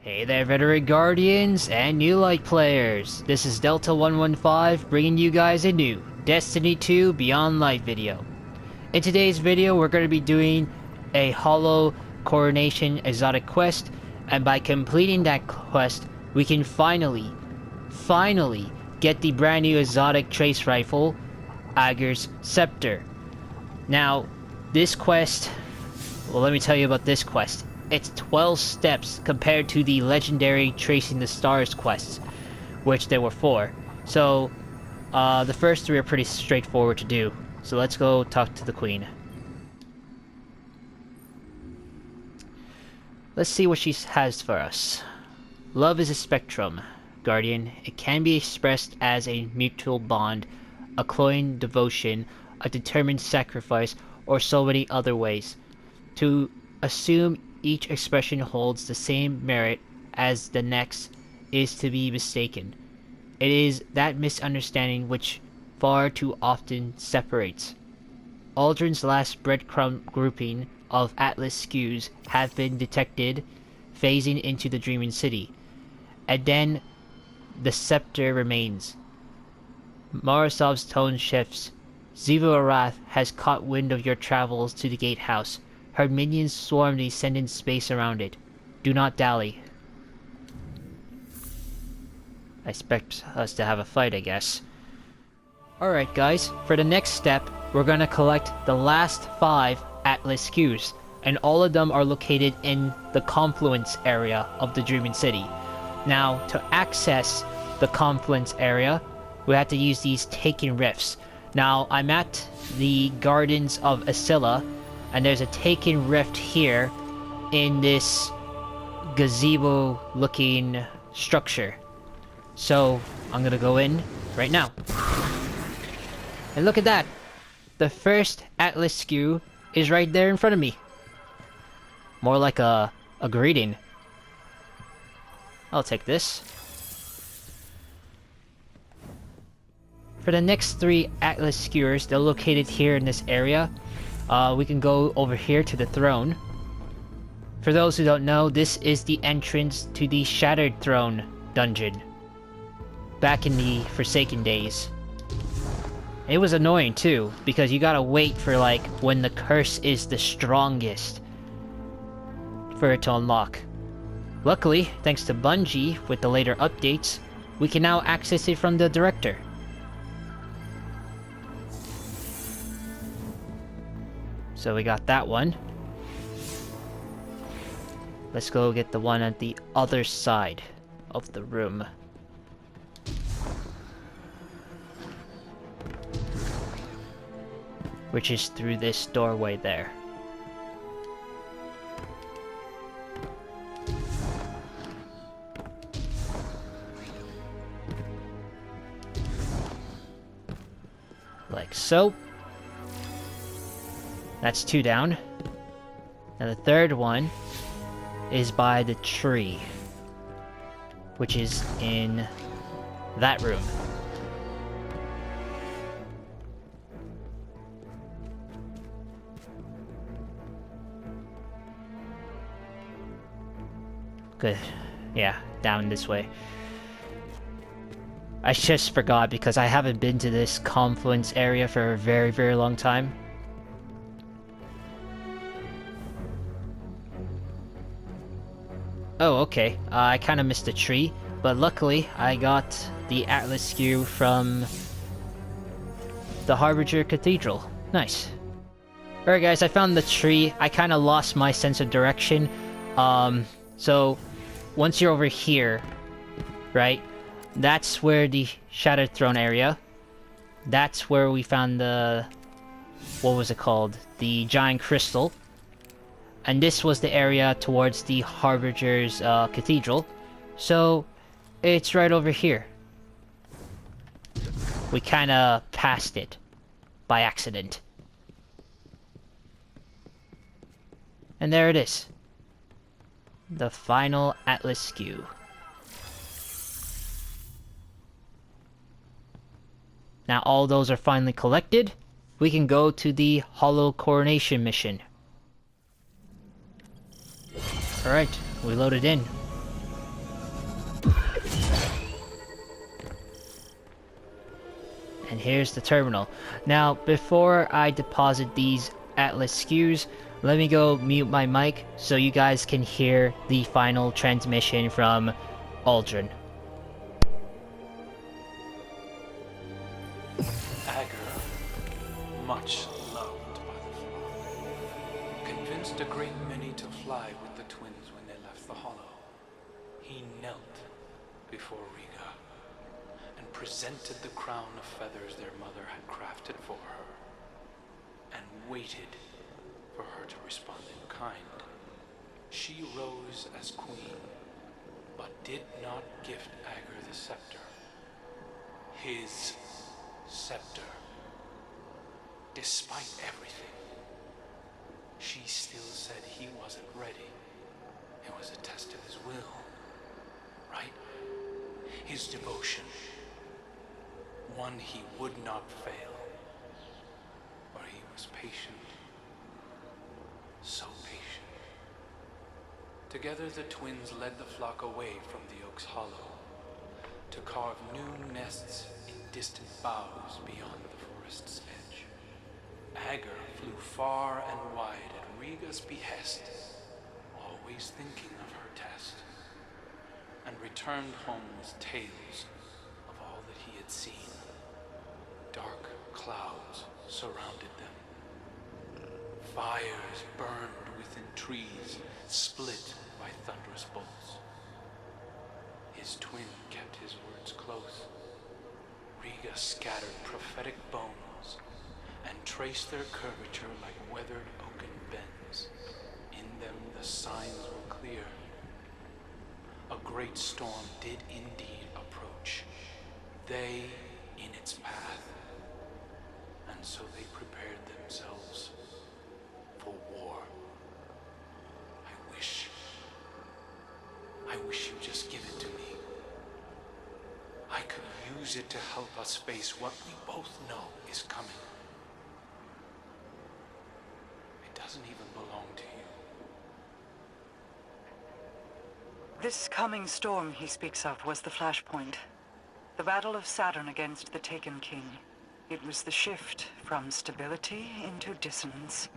Hey there, veteran guardians and new light players. This is Delta 115 bringing you guys a new Destiny 2 Beyond Light video. In today's video, we're going to be doing a Hollow Coronation exotic quest, and by completing that quest, we can finally get the brand new exotic trace rifle, Ager's Scepter. Now, this quest, well, let me tell you about this quest. It's 12 steps compared to the legendary Tracing the Stars quests, which there were 4. So, the first 3 are pretty straightforward to do. So let's go talk to the Queen. Let's see what she has for us. Love is a spectrum, Guardian. It can be expressed as a mutual bond, a cloying devotion, a determined sacrifice, or so many other ways. To assume each expression holds the same merit as the next is to be mistaken. It is that misunderstanding which far too often separates. Aldrin's last breadcrumb grouping of Atlas skews have been detected phasing into the Dreaming City, and then the Scepter remains. Morozov's tone shifts. Ziva Arath has caught wind of your travels to the gatehouse. Her minions swarm the ascendant space around it. Do not dally. I expect us to have a fight, I guess. Alright guys, for the next step, we're gonna collect the last 5 Atlas skews, and all of them are located in the confluence area of the Dreaming City. Now, to access the confluence area, we have to use these taken rifts. Now, I'm at the Gardens of Asilla, and there's a taken rift here in this gazebo looking structure. So I'm gonna go in right now. And look at that! The first Atlas skew is right there in front of me. More like a greeting. I'll take this. For the next 3 Atlas skewers, they're located here in this area. We can go over here to the throne. For those who don't know, this is the entrance to the Shattered Throne dungeon. Back in the Forsaken days. It was annoying too, because you gotta wait for like when the curse is the strongest for it to unlock. Luckily, thanks to Bungie with the later updates, we can now access it from the director. So we got that one. Let's go get the one at the other side of the room. Which is through this doorway there. Like so. That's 2 down. And the third one is by the tree, which is in that room. Good. Yeah, down this way. I just forgot because I haven't been to this confluence area for a very, very long time. Oh, okay. I kind of missed a tree, but luckily I got the Atlas skew from the Harbinger Cathedral. Nice. Alright guys, I found the tree. I kind of lost my sense of direction. So once you're over here, right, that's where the Shattered Throne area. That's where we found the... what was it called? The giant crystal. And this was the area towards the Harbinger's Cathedral. So, it's right over here. We kinda passed it. By accident. And there it is. The final Atlas skew. Now all those are finally collected. We can go to the Hollow Coronation mission. Alright, we loaded in. And here's the terminal. Now, before I deposit these Atlas SKUs, let me go mute my mic so you guys can hear the final transmission from Aldrin. Ager, much loved by the flock, convinced a great many to fly with the twins when they left the hollow. He knelt before Riga and presented the crown of feathers their mother had crafted for her, and waited for her to respond in kind. She rose as queen, but did not gift Ager the scepter. His scepter. Despite everything, she still said he wasn't ready. It was a test of his will, right? His devotion. One he would not fail. For he was patient. So patient. Together the twins led the flock away from the oak's hollow to carve new nests in distant boughs beyond the forest's edge. Ager flew far and wide at Riga's behest, always thinking of her test, and returned home with tales of all that he had seen. Dark clouds surrounded them. Fires burned within trees, split by thunderous bolts. His twin kept his words close. Riga scattered prophetic bones and traced their curvature like weathered oaken bends. In them the signs were clear. A great storm did indeed approach, they in its path, and so they prepared themselves for war. I wish you'd just give it to me. I could use it to help us face what we both know is coming. It doesn't even belong to you. This coming storm he speaks of was the flashpoint. The battle of Saturn against the Taken King. It was the shift from stability into dissonance.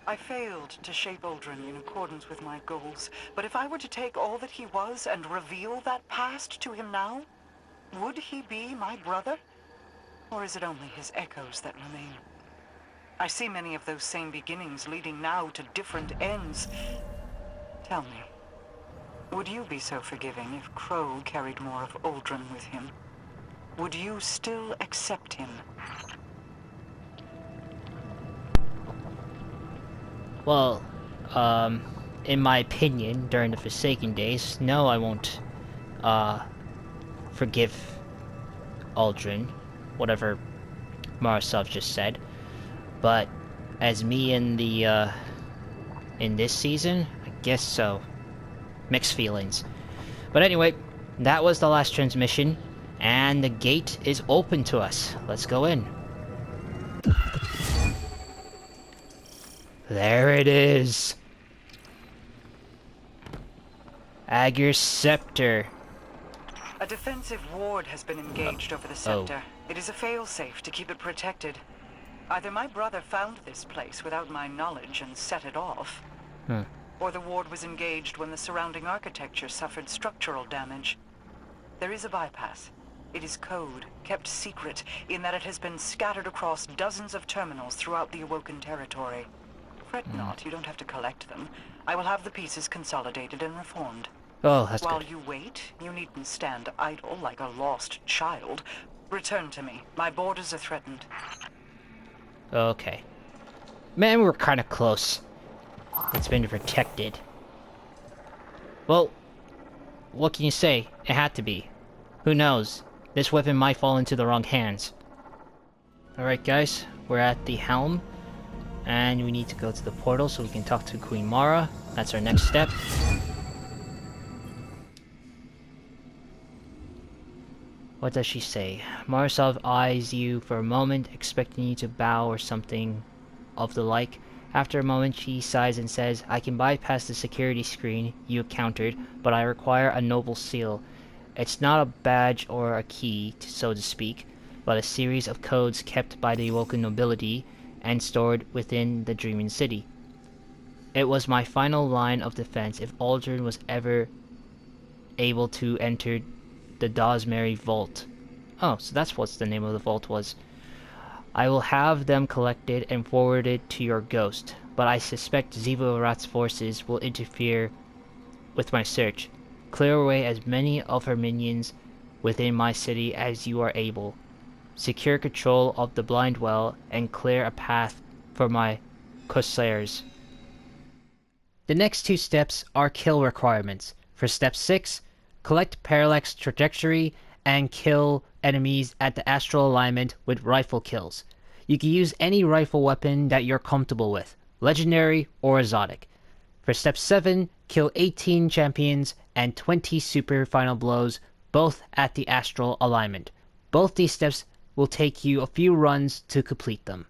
I failed to shape Aldrin in accordance with my goals, but if I were to take all that he was and reveal that past to him now, would he be my brother? Or is it only his echoes that remain? I see many of those same beginnings leading now to different ends. Tell me, would you be so forgiving if Crow carried more of Aldrin with him? Would you still accept him? Well, in my opinion, during the Forsaken days, no, I won't, forgive Aldrin, whatever Marasov just said. But, as me in the, in this season, I guess so. Mixed feelings. But anyway, that was the last transmission, and the gate is open to us. Let's go in. There it is. Ager's Scepter. A defensive ward has been engaged over the scepter. It is a failsafe to keep it protected. Either my brother found this place without my knowledge and set it off, or the ward was engaged when the surrounding architecture suffered structural damage. There is a bypass. It is code, kept secret, in that it has been scattered across dozens of terminals throughout the Awoken territory. Fret not, you don't have to collect them. I will have the pieces consolidated and reformed. Oh, that's While good. you wait, you needn't stand idle like a lost child. Return to me. My borders are threatened. Okay. Man, we're kind of close. It's been protected. Well, what can you say? It had to be. Who knows? This weapon might fall into the wrong hands. Alright guys, we're at the helm. And we need to go to the portal so we can talk to Queen Mara. That's our next step. What does she say? Marasov eyes you for a moment, expecting you to bow or something of the like. After a moment, she sighs and says, I can bypass the security screen you encountered, but I require a noble seal. It's not a badge or a key, so to speak. but a series of codes kept by the awoken nobility and stored within the Dreaming City. It was my final line of defense if Aldrin was ever able to enter the Dosmary Vault. Oh, so that's what the name of the vault was. I will have them collected and forwarded to your ghost, but I suspect Xivu Arath's forces will interfere with my search. Clear away as many of her minions within my city as you are able. Secure control of the Blind Well and clear a path for my Corsairs. The next two steps are kill requirements. For step 6, collect Parallax Trajectory and kill enemies at the astral alignment with rifle kills. You can use any rifle weapon that you're comfortable with, legendary or exotic. For step 7, kill 18 champions and 20 super final blows, both at the astral alignment. Both these steps will take you a few runs to complete them.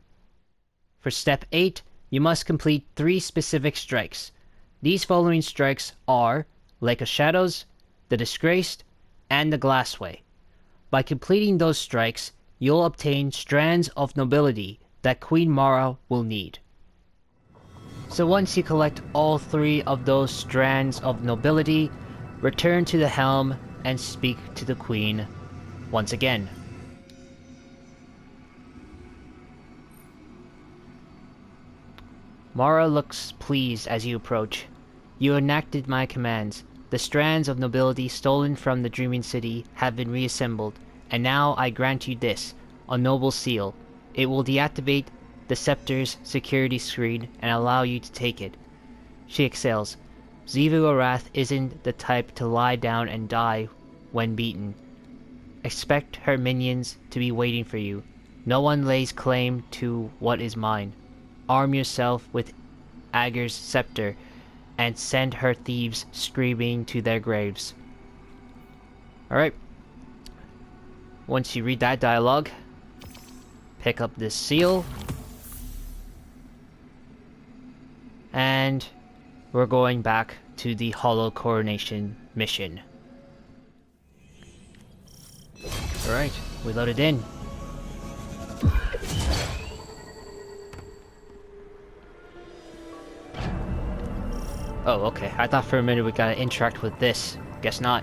For step 8, you must complete 3 specific strikes. These following strikes are Lake of Shadows, the Disgraced, and the Glassway. By completing those strikes, you'll obtain strands of nobility that Queen Mara will need. So once you collect all 3 of those strands of nobility, return to the helm and speak to the Queen once again. Mara looks pleased as you approach. You enacted my commands. The strands of nobility stolen from the Dreaming City have been reassembled, and now I grant you this, a noble seal. It will deactivate the Scepter's security screen and allow you to take it. She exhales. Xivu Arath isn't the type to lie down and die when beaten. Expect her minions to be waiting for you. No one lays claim to what is mine. Arm yourself with Ager's Scepter and send her thieves screaming to their graves. Alright. Once you read that dialogue, pick up this seal. And we're going back to the Hollow Coronation mission. Alright, we loaded in. Oh, okay. I thought for a minute we gotta interact with this. Guess not.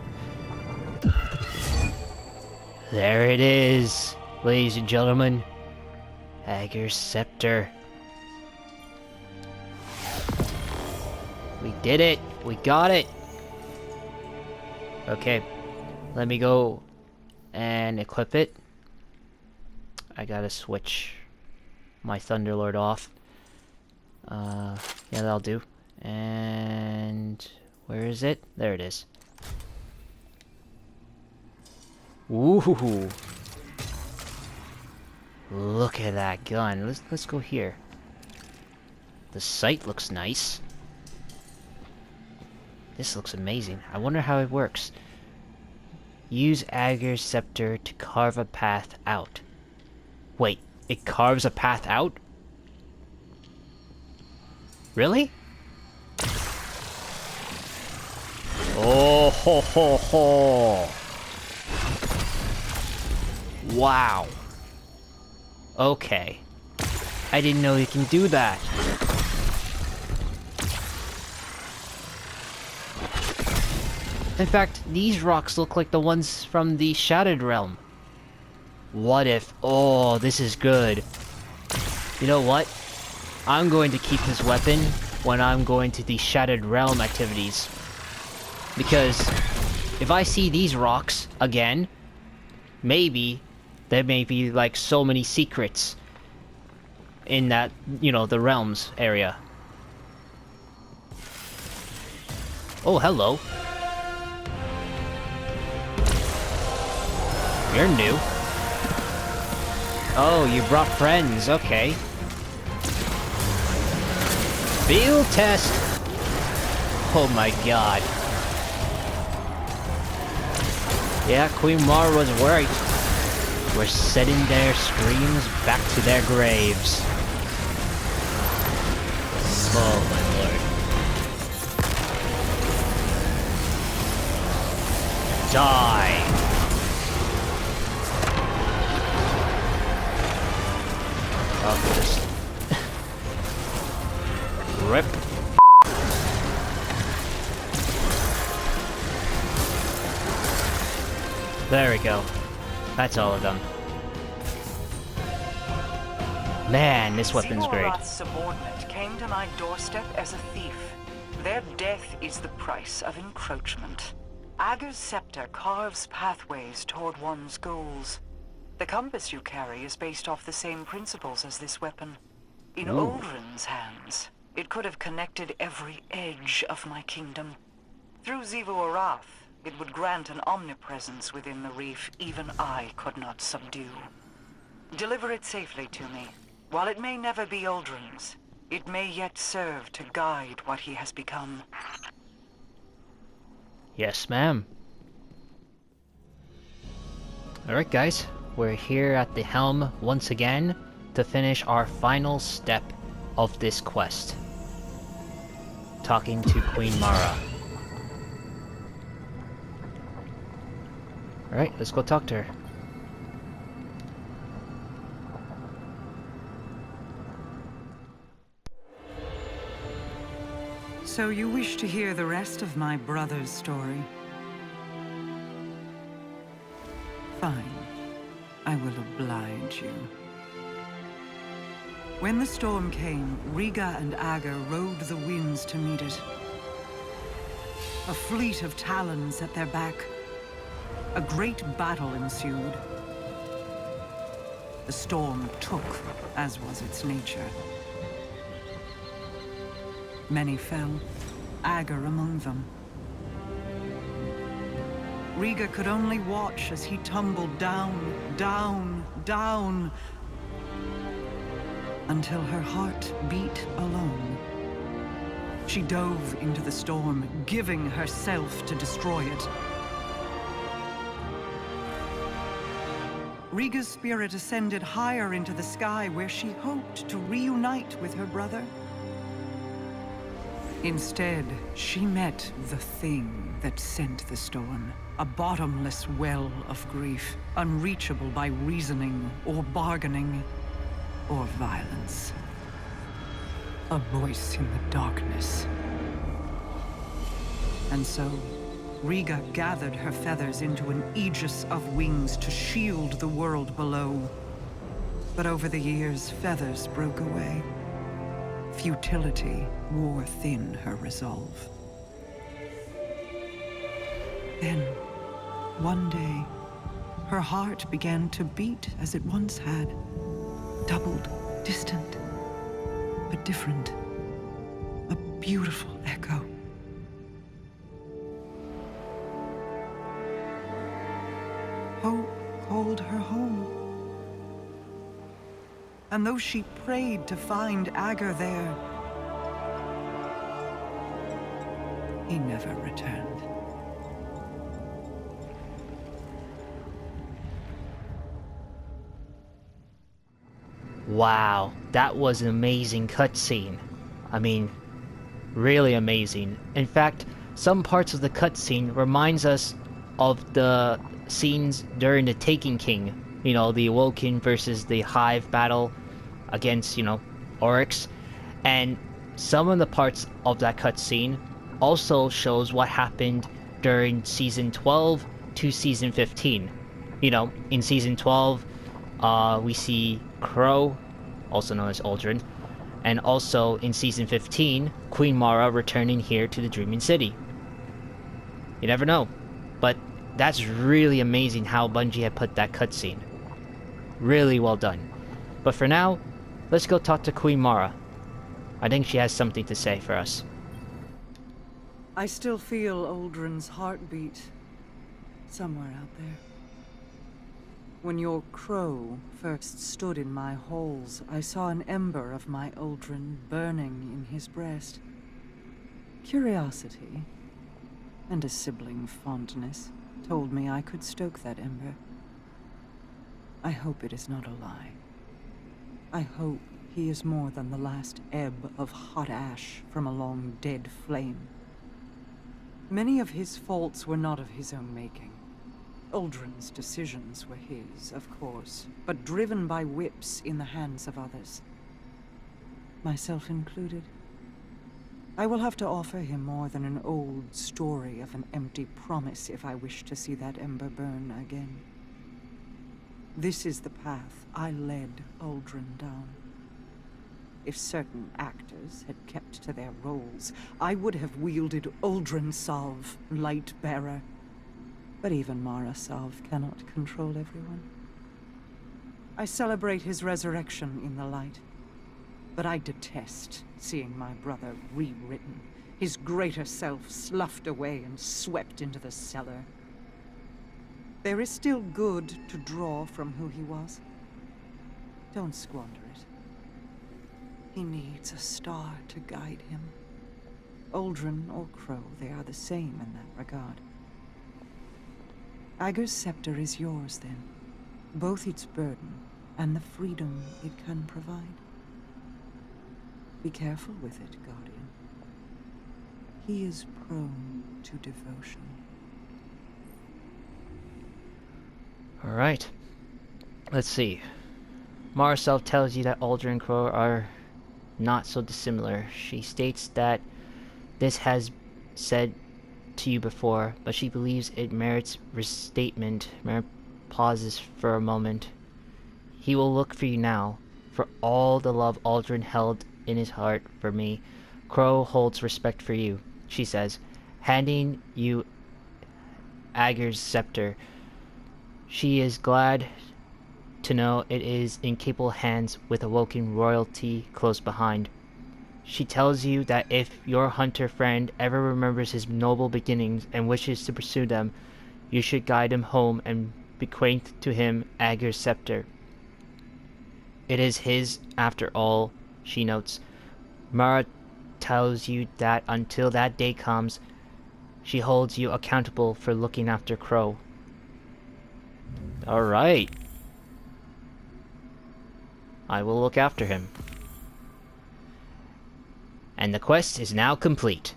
There it is, ladies and gentlemen. Ager's Scepter. We did it! We got it! Okay. Let me go and equip it. I gotta switch my Thunderlord off. Yeah, that'll do. And where is it? There it is. Woohoo! Look at that gun. Let's go here. The sight looks nice. This looks amazing. I wonder how it works. Use Ager's Scepter to carve a path out. Wait, it carves a path out? Really? Oh ho ho ho! Wow. Okay. I didn't know you can do that. In fact, these rocks look like the ones from the Shattered Realm. What if... Oh, this is good. You know what? I'm going to keep this weapon when I'm going to the Shattered Realm activities. Because if I see these rocks again, maybe there may be like so many secrets in that, you know, the realms area. Oh, hello. You're new. Oh, you brought friends, okay. Field test! Oh my god. Yeah, Queen Mara was right. We're sending their screams back to their graves. Oh my lord. Die! I'll just rip. There we go. That's all of them. Man, this weapon's great. Zevor-Arath's subordinate came to my doorstep as a thief. Their death is the price of encroachment. Ager's scepter carves pathways toward one's goals. The compass you carry is based off the same principles as this weapon. In Uldren's hands, it could have connected every edge of my kingdom. Through Zevor-Arath, it would grant an omnipresence within the reef even I could not subdue. Deliver it safely to me. While it may never be Uldren's, it may yet serve to guide what he has become. Yes, ma'am. Alright guys, we're here at the helm once again to finish our final step of this quest. Talking to Queen Mara. Alright, let's go talk to her. So you wish to hear the rest of my brother's story? Fine. I will oblige you. When the storm came, Riga and Ager rode the winds to meet it. A fleet of talons at their back. A great battle ensued. The storm took, as was its nature. Many fell, Ager among them. Riga could only watch as he tumbled down, down, down, until her heart beat alone. She dove into the storm, giving herself to destroy it. Riga's spirit ascended higher into the sky, where she hoped to reunite with her brother. Instead, she met the thing that sent the storm. A bottomless well of grief, unreachable by reasoning or bargaining or violence. A voice in the darkness. And so, Riga gathered her feathers into an aegis of wings to shield the world below. But over the years, feathers broke away. Futility wore thin her resolve. Then, one day, her heart began to beat as it once had. Doubled, distant, but different. A beautiful echo. Hope called her home. And though she prayed to find Ager there, he never returned. Wow, that was an amazing cutscene. I mean, really amazing. In fact, some parts of the cutscene reminds us of the scenes during the Taken King. You know, the Awoken versus the Hive battle against, you know, Oryx. And some of the parts of that cutscene also shows what happened during Season 12 to Season 15. You know, in Season 12, we see Crow, also known as Uldren, and also in Season 15, Queen Mara returning here to the Dreaming City. You never know, but that's really amazing how Bungie had put that cutscene. Really well done. But for now, let's go talk to Queen Mara. I think she has something to say for us. I still feel Uldren's heartbeat somewhere out there. When your crow first stood in my halls, I saw an ember of my Uldren burning in his breast. Curiosity, and a sibling fondness, told me I could stoke that ember. I hope it is not a lie. I hope he is more than the last ebb of hot ash from a long dead flame. Many of his faults were not of his own making. Uldren's decisions were his, of course, but driven by whips in the hands of others. Myself included. I will have to offer him more than an old story of an empty promise if I wish to see that ember burn again. This is the path I led Uldren down. If certain actors had kept to their roles, I would have wielded Uldren Salve, Light-Bearer. But even Mara Salve cannot control everyone. I celebrate his resurrection in the light. But I detest seeing my brother rewritten, his greater self sloughed away and swept into the cellar. There is still good to draw from who he was. Don't squander it. He needs a star to guide him. Uldren or Crow, they are the same in that regard. Ager's scepter is yours, then. Both its burden and the freedom it can provide. Be careful with it, Guardian. He is prone to devotion. Alright. Let's see. Mara Salve tells you that Uldren and Crow are not so dissimilar. She states that this has said to you before, but she believes it merits restatement. Mara pauses for a moment. He will look for you now, for all the love Uldren held in his heart for me. Crow holds respect for you, she says, handing you Ager's scepter. She is glad to know it is in capable hands with awoken royalty close behind. She tells you that if your hunter friend ever remembers his noble beginnings and wishes to pursue them, you should guide him home and bequeath to him Ager's scepter. It is his, after all, she notes. Mara tells you that until that day comes, she holds you accountable for looking after Crow. Alright. I will look after him. And the quest is now complete.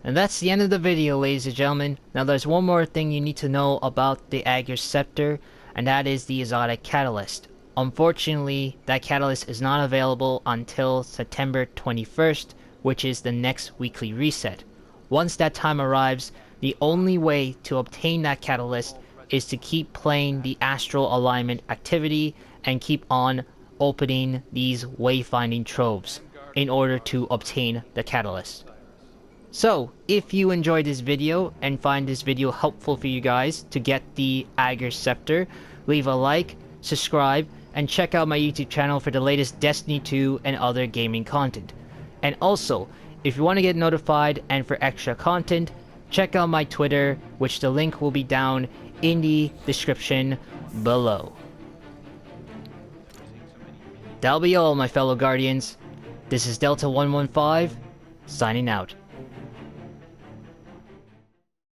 And that's the end of the video, ladies and gentlemen. Now there's one more thing you need to know about the Ager Scepter, and that is the exotic catalyst. Unfortunately, that catalyst is not available until September 21st, which is the next weekly reset. Once that time arrives, the only way to obtain that catalyst is to keep playing the astral alignment activity and keep on opening these wayfinding troves in order to obtain the catalyst. So, if you enjoyed this video and find this video helpful for you guys to get the Ager Scepter, leave a like, subscribe, and check out my YouTube channel for the latest Destiny 2 and other gaming content. And also, if you want to get notified and for extra content, check out my Twitter, which the link will be down in the description below. That'll be all, my fellow Guardians. This is Delta 115, signing out.